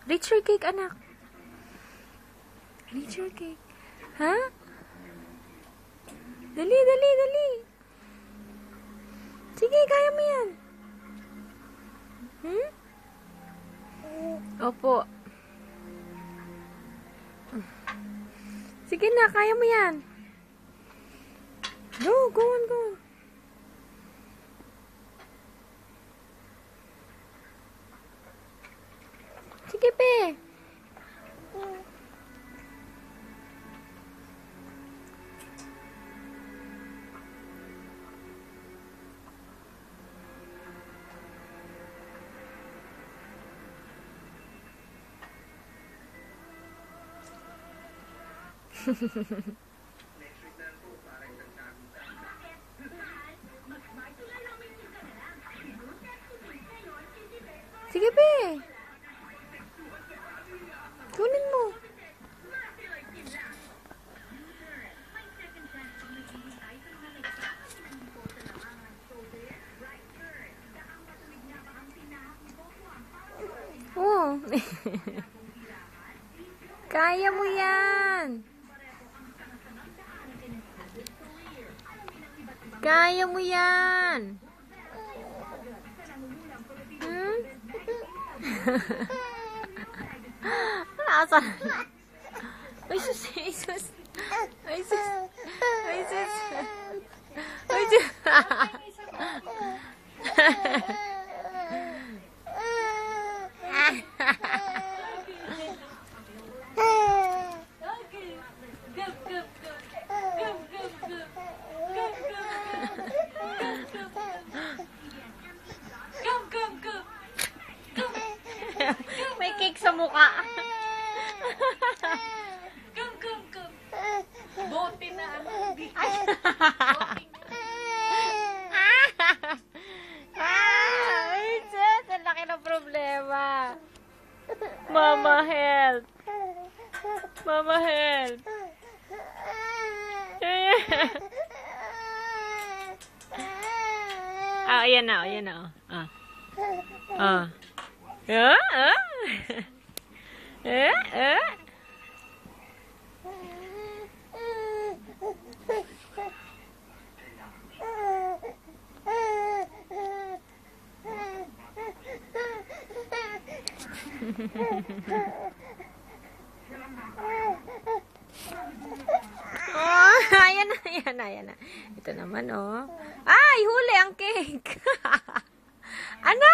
Richer cake, anak. Richer cake. Ha? Dali, dali, dali. Sige, kaya mo yan. Hmm? Opo. Sige na, kaya mo yan. Go, go on, go on. Sige, pe. Sige, pe. Kunin mo. Oh. Kaya mo yan. Kaya mo yan. Hmm? Asan? Ay, sus. Ay, sus. Ay, sus. Ay, sus. Ay, sus. May cake sa mukha. Bote na ano. Ay, sus. Ang laki ng problema. Mama, help. Mama, help. Ah, ayan na, ayan na. Ah. Ah. Ah, ah. Ah. Oh, ayan na, ayan na, ayan na. Ito naman, oh. Ay, huli ang cake. Ano?